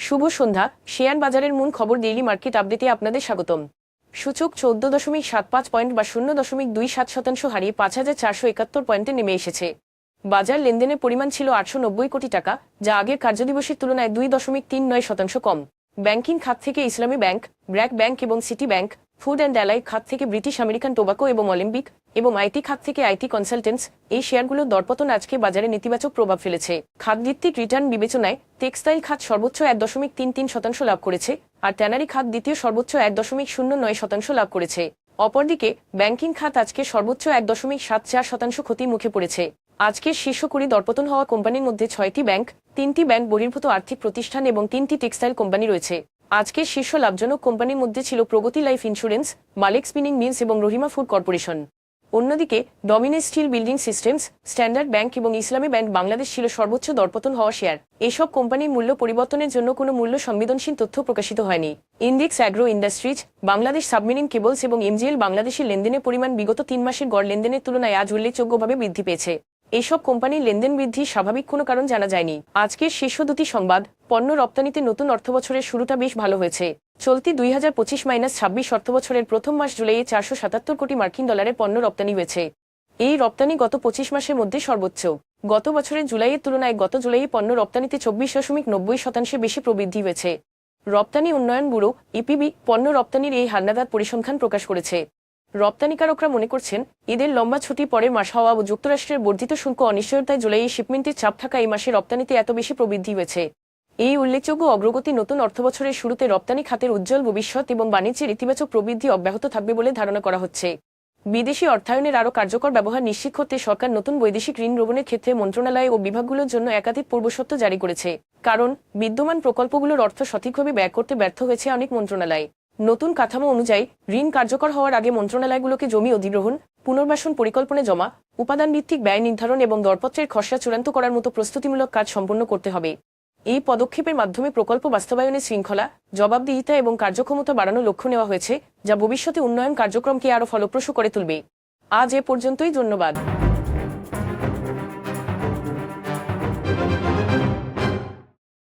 শুভ সন্ধ্যা। Share বাজারের মূল খবর ডেইলি মার্কেট আপডেটে আপনাদের স্বাগতম। সূচক 14.75 পয়েন্ট বা 0.27% হারিয়ে 5,471 পয়েন্টে নেমে এসেছে। বাজার লেনদেনের পরিমাণ ছিল 890 কোটি টাকা, যা আগের কার্যদিবসের তুলনায় 2.39% কম। ব্যাংকিং খাত থেকে ইসলামী ব্যাংক, ব্র্যাক ব্যাংক এবং city bank, food and ally খাত থেকে ব্রিটিশ আমেরিকান টোবাকো এবং অলিম্পিক এবং আইটি খাত থেকে আইটি কনসালটেন্টস, এই শেয়ারগুলোর দরপতন আজকে বাজারে নেতিবাচক প্রভাব ফেলেছে। খাতভিত্তিক রিটার্ন বিবেচনায় টেক্সটাইল খাত সর্বোচ্চ 1.33% লাভ করেছে, আর ট্যানারি খাত দ্বিতীয় সর্বোচ্চ 1.09% লাভ করেছে। অপরদিকে ব্যাংকিং খাত আজকে সর্বোচ্চ 1.74% ক্ষতির মুখে পড়েছে। আজকের শীর্ষ 20 দরপতন হওয়া কোম্পানির মধ্যে 6টি ব্যাংক, 3টি ব্যাংক বহির্ভূত আর্থিক প্রতিষ্ঠান এবং 3টি টেক্সটাইল কোম্পানি রয়েছে। আজকের শীর্ষ লাভজনক কোম্পানির মধ্যে ছিল Pragati life insurance, Malek spinning mills এবং রহিমা ফুড কর্পোরেশন। অন্যদিকে ডমিনেস steel building systems, standard bank এবং ইসলামী ব্যাংক বাংলাদেশ ছিল সর্বোচ্চ দরপতন হওয়া শেয়ার। এসব কোম্পানির মূল্য পরিবর্তনের জন্য কোনো মূল্য সংবেদনশীল তথ্য প্রকাশিত হয়নি। Index agro industries, Bangladesh submarine cables এবং এমজিএল বাংলাদেশের লেনদেনের পরিমাণ বিগত 3 মাসের গড় লেনদেনের তুলনায় আজ উল্লেখযোগ্যভাবে বৃদ্ধি পেয়েছে। এসব কোম্পানির লেনদেন বৃদ্ধির স্বাভাবিক কোনো কারণ জানা যায়নি। আজকের শীর্ষ দুটি সংবাদ। পণ্য রপ্তানিতে নতুন অর্থবছরের শুরুটা বেশ ভালো হয়েছে। চলতি 2025-26 অর্থবছরের প্রথম মাস জুলাইয়ে 477 কোটি মার্কিন ডলারের পণ্য রপ্তানি হয়েছে। এই রপ্তানি গত 25 মাসের মধ্যে সর্বোচ্চ। গত বছরের জুলাইয়ের তুলনায় গত জুলাইয়ে পণ্য রপ্তানিতে 24.90% বেশি প্রবৃদ্ধি হয়েছে। রপ্তানি উন্নয়ন ব্যুরো ইপিবি পণ্য রপ্তানির এই হালনাদার পরিসংখ্যান প্রকাশ করেছে। রপ্তানিকারকরা মনে করছেন, ঈদের লম্বা ছুটি পরে মাস হওয়া ও যুক্তরাষ্ট্রের বর্ধিত শুল্ক অনিশ্চয়তায় জুলাইয়ে শিপমেন্টের চাপ থাকা এই মাসে রপ্তানিতে এত বেশি প্রবৃদ্ধি হয়েছে। এই উল্লেখযোগ্য অগ্রগতি নতুন অর্থবছরের শুরুতে রপ্তানি খাতের উজ্জ্বল ভবিষ্যৎ এবং বাণিজ্যের ইতিবাচক প্রবৃদ্ধি অব্যাহত থাকবে বলে ধারণা করা হচ্ছে। বিদেশি অর্থায়নের আরও কার্যকর ব্যবহার নিশ্চিত করতে সরকার নতুন বৈদেশিক ঋণ গ্রহণের ক্ষেত্রে মন্ত্রণালয় ও বিভাগগুলোর জন্য একাধিক পূর্বশর্ত জারি করেছে। কারণ বিদ্যমান প্রকল্পগুলোর অর্থ সঠিকভাবে ব্যয় করতে ব্যর্থ হয়েছে অনেক মন্ত্রণালয়। নতুন কাঠামো অনুযায়ী ঋণ কার্যকর হওয়ার আগে মন্ত্রণালয়গুলোকে জমি অধিগ্রহণ, পুনর্বাসন পরিকল্পনা জমা, উপাদান ভিত্তিক ব্যয় নির্ধারণ এবং দরপত্রের খসড়া চূড়ান্ত করার মতো প্রস্তুতিমূলক কাজ সম্পন্ন করতে হবে। এই পদক্ষেপের মাধ্যমে প্রকল্প বাস্তবায়নের শৃঙ্খলা, জবাবদিহিতা এবং কার্যক্ষমতা বাড়ানোর লক্ষ্য নেওয়া হয়েছে, যা ভবিষ্যতে উন্নয়ন কার্যক্রমকে আরও ফলপ্রসূ করে তুলবে। আজ এ পর্যন্তই, ধন্যবাদ।